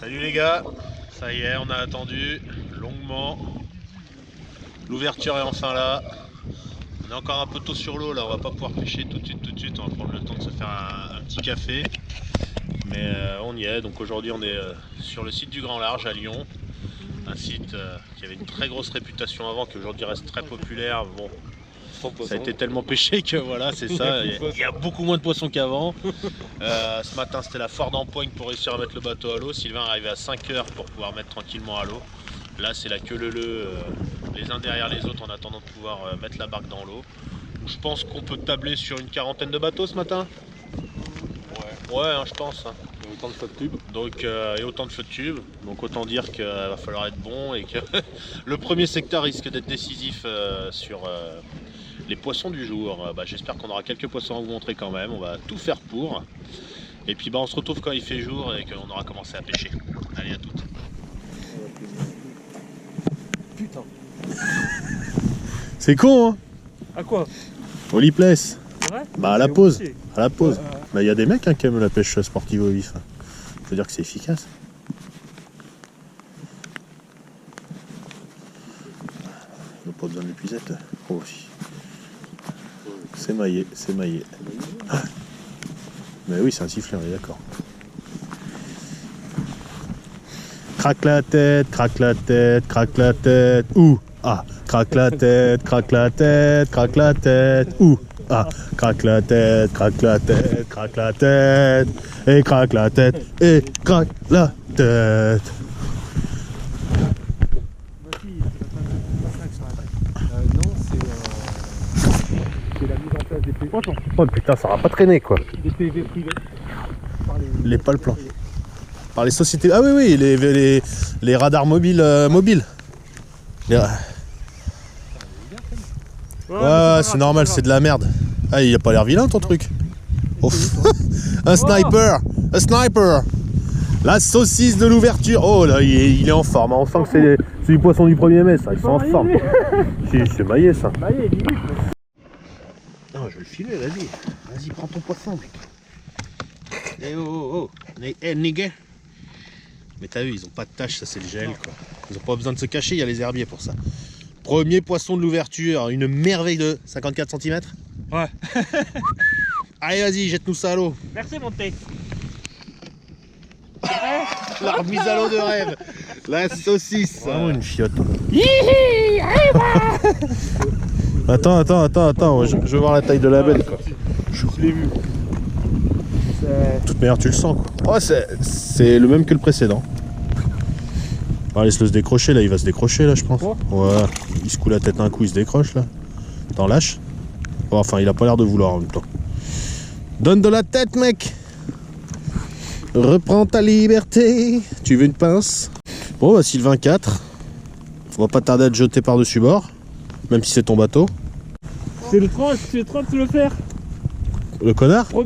Salut les gars, ça y est, on a attendu longuement. L'ouverture est enfin là. On est encore un peu tôt sur l'eau là, on va pas pouvoir pêcher tout de suite, on va prendre le temps de se faire un petit café. Mais on y est, donc aujourd'hui on est sur le site du Grand Large à Lyon. Un site qui avait une très grosse réputation avant, qui aujourd'hui reste très populaire. Bon, ça a été tellement pêché que voilà, c'est ça. Il y a beaucoup moins de poissons qu'avant. Ce matin, c'était la foire d'empoigne pour réussir à mettre le bateau à l'eau. Sylvain est arrivé à 5 h pour pouvoir mettre tranquillement à l'eau. Là, c'est la queue leu-leu, les uns derrière les autres en attendant de pouvoir mettre la barque dans l'eau. Je pense qu'on peut tabler sur une quarantaine de bateaux ce matin. Ouais, hein, je pense. Hein. Et autant de feux de tube. Donc, et autant de feux de tube. Donc autant dire qu'il va falloir être bon et que le premier secteur risque d'être décisif sur les poissons du jour. J'espère qu'on aura quelques poissons à vous montrer quand même. On va tout faire pour. Et puis on se retrouve quand il fait jour et qu'on aura commencé à pêcher. Allez, à toutes. Putain. C'est con, hein? À quoi? Au Lipless. C'est vrai? Bah à la pause. À la pause. Bah il y a des mecs qui aiment la pêche sportive au vif. Faut dire que c'est efficace. On n'a pas besoin de l'épuisette. Oh si. C'est maillé, c'est maillé. Mais oui, c'est un sifflet, on est d'accord. Craque la tête, craque la tête, craque la tête. Ouh, ah, craque la tête, craque la tête, craque la tête. Ouh, ah, craque la tête, craque la tête, craque la tête. Et craque la tête, et craque la tête. Non, c'est la mise en place des PV. Oh putain, ça va pas traîner quoi. Des PV privés. Les palplans. Par les sociétés. Ah oui, oui, les radars mobiles. Mobiles. Ouais, c'est normal, c'est de la merde. Ah, il a pas l'air vilain ton truc. Oh. Un sniper. Un sniper. La saucisse de l'ouverture. Oh là, il est en forme. On sent que c'est du poisson du 1er mai, ça. Ils sont en forme. C'est maillé, ça. Maillé, limite. Non, je vais le filer, vas-y. Vas-y, prends ton poisson, mec. Eh oh. Eh, nigga. Mais t'as vu, ils ont pas de tâche, ça c'est le gel, quoi. Ils ont pas besoin de se cacher, il y a les herbiers pour ça. Premier poisson de l'ouverture, une merveille de 54 cm. Ouais. Allez, vas-y, jette-nous ça à l'eau. Merci, mon thé. La remise à l'eau de rêve. La saucisse. Vraiment une fiotte. Attends, je veux voir la taille de la bête, quoi. Je l'ai vu. De toute manière, tu le sens, quoi. Oh, c'est le même que le précédent. Ah, laisse-le se décrocher, là, il va se décrocher, là, je pense. Ouais, il se coule la tête un coup, il se décroche, là. T'en lâches. Oh, enfin, il a pas l'air de vouloir en même temps. Donne de la tête, mec. Reprends ta liberté. Tu veux une pince? Bon, bah, Sylvain 4. On va pas tarder à te jeter par-dessus bord. Même si c'est ton bateau. C'est le 30, de le faire. Le connard? Ouais.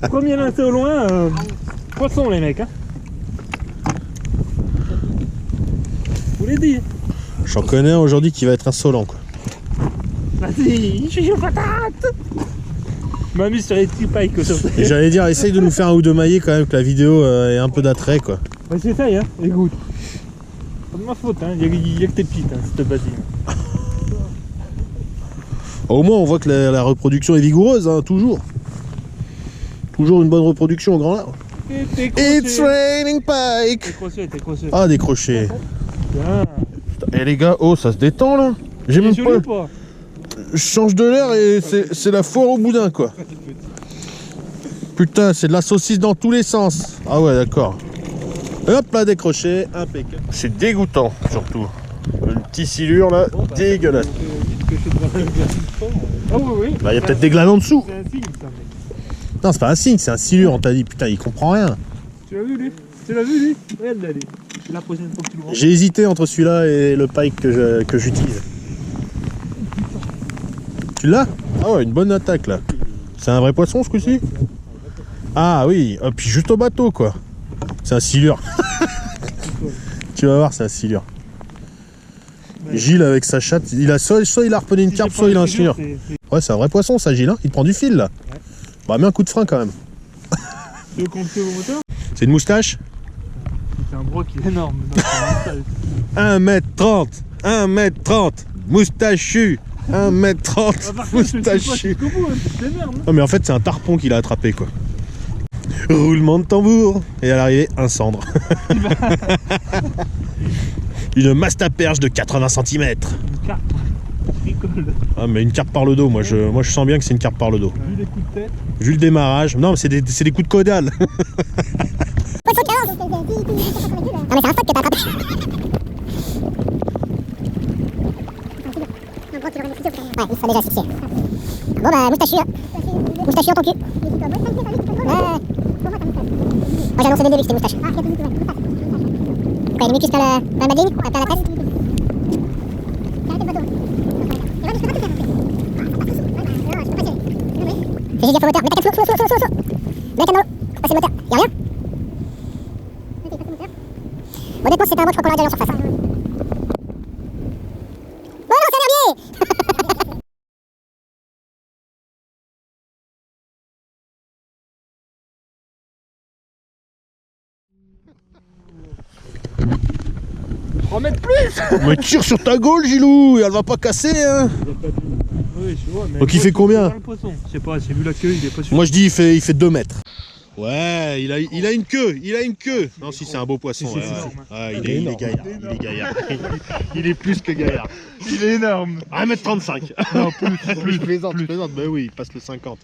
Premier lancé au loin, poisson les mecs. Hein. Je vous l'ai dit. J'en connais un aujourd'hui qui va être insolent, quoi. Vas-y, je suis patate. M'a mis sur les petits pikes sur Et j'allais dire, essaye de nous faire un ou deux maillets quand même, que la vidéo ait un peu d'attrait, quoi. Ouais, j'essaye, hein, écoute. Pas de ma faute, hein, y a que tes petites, hein, cette basine. Au moins, on voit que la reproduction est vigoureuse, hein, toujours. Toujours une bonne reproduction au Grand Large. It's raining pike. T'es crochet. Ah, des crochets. Bien. Et les gars, oh, ça se détend là. J'ai même Joli pas. ou pas? Je change de l'air et c'est la foire au boudin, quoi. Putain, c'est de la saucisse dans tous les sens. Ah ouais, d'accord. Et hop là, décroché, impeccable. C'est dégoûtant, surtout. Le petit silure là, dégueulasse. Ah oui, oui. Bah, il y a peut-être des glanes en dessous. C'est un signe, ça, mec. Non, c'est pas un signe, c'est un silure. On t'a dit, putain, il comprend rien. Tu l'as vu, lui? Regarde, là, lui. La prochaine fois que tu le vois. J'ai hésité entre celui-là et le pike que j'utilise. Tu l'as? Ah ouais, une bonne attaque là. C'est un vrai poisson ce coup-ci? Ah oui, et puis juste au bateau quoi. C'est un silure. Tu vas voir, c'est un silure. Gilles avec sa chatte, soit il a harponné une carpe, soit il a un silure. Ouais, c'est un vrai poisson ça, Gilles, hein. Il prend du fil là. Bah, mets un coup de frein quand même. Tu veux qu'on le fait au moteur? C'est une moustache? C'est un broc, il est énorme. Non, c'est un moustache. 1m30, 1m30, moustachu, 1m30, moustachu. C'est merde. Non mais en fait c'est un tarpon qu'il a attrapé quoi. Roulement de tambour. Et à l'arrivée, un cendre. Une mastaperche de 80 cm. Une carpe. Rigole. Ah mais une carpe par le dos, moi je sens bien que c'est une carpe par le dos. Vu les coups de tête. Vu le démarrage. Non mais c'est des coups de caudale. Ah mais c'est un stock que t'as attrapé. Ouais, il sera déjà asphyxié. Bon bah moustachu là. Moustachu dans ton cul. Ouais. Moi j'ai annoncé dès le début que c'était moustache. Quoi, il est mucus plein la madine, plein la tête. Fais juste gaffe au moteur, mets ta cape flou. Mets la canne dans l'eau, passer le moteur, y'a rien. Honnêtement, si c'était un bot, je crois qu'on l'aurait déjà en surface. Bon, non, c'est un herbier. Mais tire sur ta gaule, Gilou, et elle va pas casser, hein. Oui, je vois, mais Donc il fait combien? le poisson. Je sais pas, j'ai vu la queue, il est pas sûr. Moi je dis il fait 2 mètres. Ouais, il a une queue, Non, si c'est un beau poisson. Si, Ouais, c'est énorme. ouais, il est gaillard. Il est plus que gaillard. Il est énorme. 1m35. Non, plus. Je plaisante, bah oui, il passe le 50.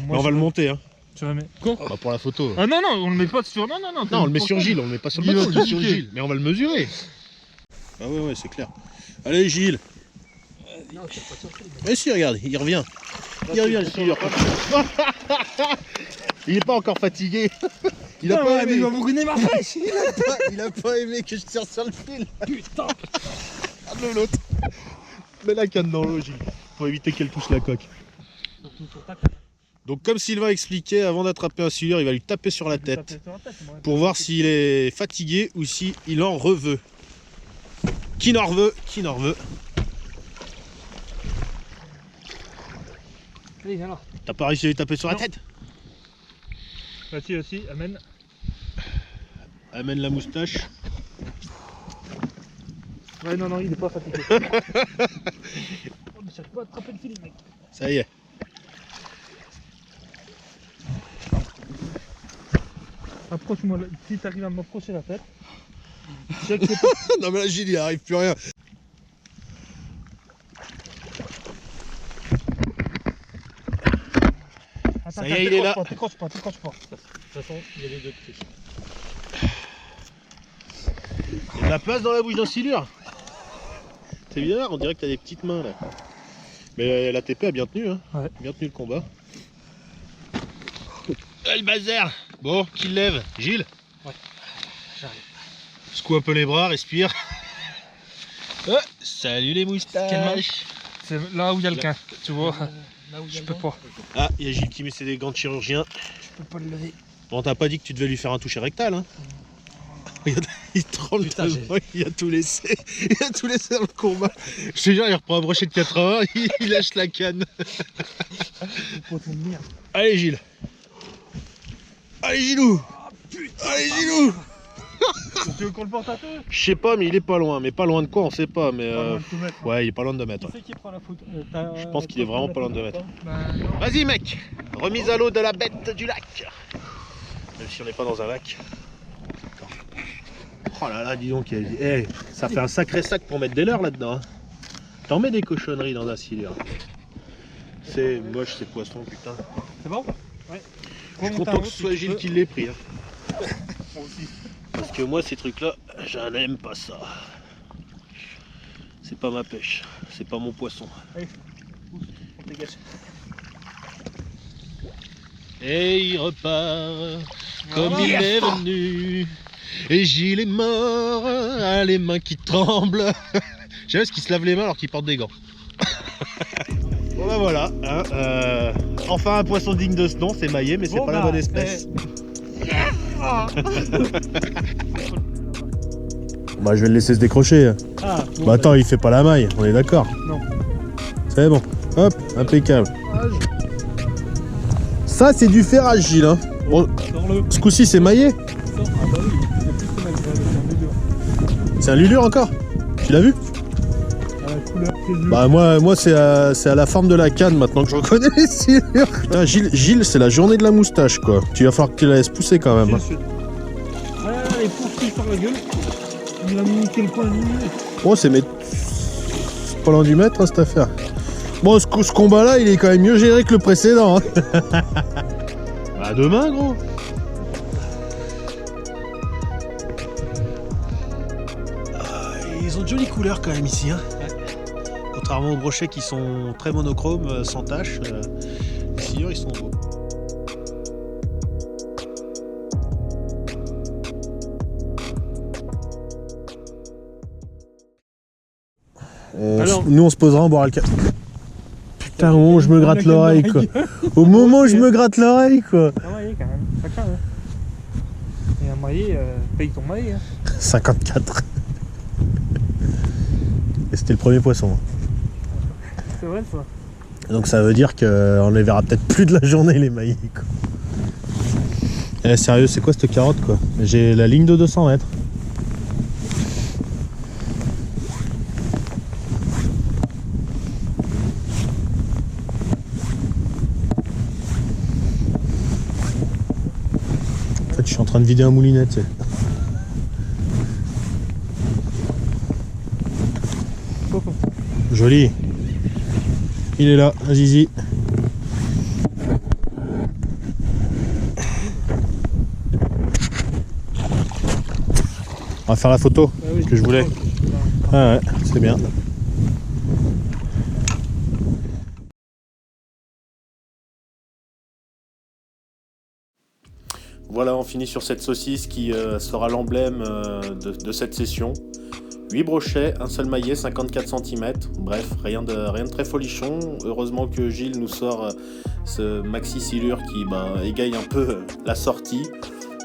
Moi, on va le monter, hein. Tu vas mettre. Quoi? Bah pour la photo. Ah non, on le met pas sur. Non, Non, on le met sur Gilles, on le met pas sur le Il bateau, va on le met sur piquer. Gilles. Mais on va le mesurer. Ah ouais, c'est clair. Allez, Gilles. Mais si, regarde, il revient. Il revient, le suiveur. Il est pas encore fatigué. Il a pas aimé. Il va brûler ma pêche. Il a pas aimé que je tire sur le fil. Putain. Regarde l'autre. Mets la canne dans l'eau, Gilles. Pour éviter qu'elle touche la coque. Donc comme Sylvain expliquait, avant d'attraper un silure, il va lui taper sur la tête. Pour voir s'il est fatigué ou s'il en reveut. Qui n'en reveut? Allez, alors. T'as pas réussi à lui taper sur la Non. tête? Vas-y, amène. Amène la moustache. Ouais, non, il est pas fatigué. Oh, mais j'arrive pas à attraper le fil, mec. Ça y est. Approche-moi, si t'arrives à m'approcher la tête. Check, c'est pas. Non mais là Gilles il arrive plus rien. Attends, Ça y est, il est là. T'écroches pas. De toute façon, il y a les deux triches. Il y a de la place dans la bouche d'un silure. C'est bizarre, on dirait que t'as des petites mains là. Mais la TP a bien tenu, hein. Ouais. Bien tenu le combat. Le bazar. Bon, qui le lève? Gilles? Ouais. J'arrive. Secoue un peu les bras, respire. Salut les moustaches. C'est là où il y a le quin, tu vois. Je peux pas. Ah, il y a Gilles qui met ses gants de chirurgien. Je peux pas le lever. Bon, t'as pas dit que tu devais lui faire un toucher rectal, hein? Regarde, il tremble tellement, il a tout laissé. Il a tout laissé dans le combat. Je te jure, il reprend un brochet de 80, il lâche la canne. Allez Gilles. Allez Gilou. Allez Gilou. Tu veux qu'on le porte à deux? Je sais pas, mais il est pas loin. Mais pas loin de quoi, on sait pas. Mais Pas loin de tout mettre. ouais, il est pas loin de 2 mètres. Qui c'est qui prend la photo? Je pense qu'il est vraiment pas loin de 2 mètres. Bah, non. Vas-y mec, remise à l'eau de la bête du lac. Même si on n'est pas dans un lac. Oh là là, dis donc, hey, ça fait un sacré sac pour mettre des leurres là-dedans. Hein. T'en mets des cochonneries dans un silure. C'est moche ces poissons, putain. C'est bon? Ouais. Je suis content que ce soit Gilles qui l'ait pris. Hein. Moi aussi. Parce que moi, ces trucs-là, je n'aime pas ça. C'est pas ma pêche, c'est pas mon poisson. Allez, on dégage. Et il repart comme il est venu. Et Gilles est mort, ah, les mains qui tremblent. J'aime ce qu'il se lave les mains alors qu'il porte des gants. Bon bah voilà, hein, enfin un poisson digne de ce nom, c'est maillé, mais c'est Bon pas la bonne espèce. Bah je vais le laisser se décrocher. Ah, bon, Bah attends, il fait pas la maille, on est d'accord. Non. C'est bon, hop, impeccable. Ça c'est du ferrage Gilles, hein. Oh, Sors-le. ce coup-ci, c'est maillé. Sors. Ah bah oui, il y a plus que mal, ça, c'est un lulure. C'est un lulure encore. Tu l'as vu? Ah, la couleur, c'est bleu. Bah moi c'est à la forme de la canne maintenant que je reconnais les silures. Putain, Gilles, c'est la journée de la moustache quoi. Tu vas falloir que tu la laisses pousser quand même. Hein. Ah, les poursuit sur la gueule. Il a niqué le coin de nuit. Oh c'est pas loin du mètre hein, cette affaire. Bon ce combat là il est quand même mieux géré que le précédent. Hein. Bah demain gros. Ils ont de jolies couleurs quand même ici. Hein. Contrairement aux brochets qui sont très monochromes, sans taches, les silures ils sont beaux. Alors, nous on se posera, on boira le café. Putain, au moment où je me gratte l'oreille quoi. Au moment où je me gratte l'oreille quoi. un maillet quand même, ça craint. Hein. Et un maillet, paye ton maillet. Hein. 54. Et c'était le premier poisson. C'est vrai ça. Donc ça veut dire qu'on les verra peut-être plus de la journée les maillis quoi. Eh sérieux, c'est quoi cette carotte quoi? J'ai la ligne de 200 mètres. En fait je suis en train de vider un moulinet tu sais. Joli. Il est là, un zizi. On va faire la photo que je voulais. Ah ouais, c'est bien. Voilà, on finit sur cette saucisse qui sera l'emblème de cette session. 8 brochets, un seul maillet, 54 cm. Bref, rien de très folichon. Heureusement que Gilles nous sort ce maxi silure qui égaye un peu la sortie.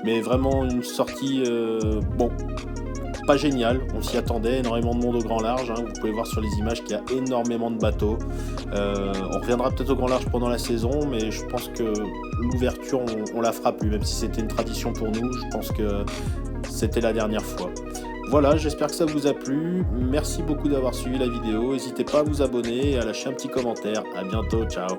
Mais vraiment une sortie, bon, pas géniale. On s'y attendait, énormément de monde au grand large. Hein. Vous pouvez voir sur les images qu'il y a énormément de bateaux. On reviendra peut-être au grand large pendant la saison, mais je pense que l'ouverture, on la fera plus. Même si c'était une tradition pour nous, je pense que c'était la dernière fois. Voilà, j'espère que ça vous a plu. Merci beaucoup d'avoir suivi la vidéo. N'hésitez pas à vous abonner et à lâcher un petit commentaire. À bientôt, ciao.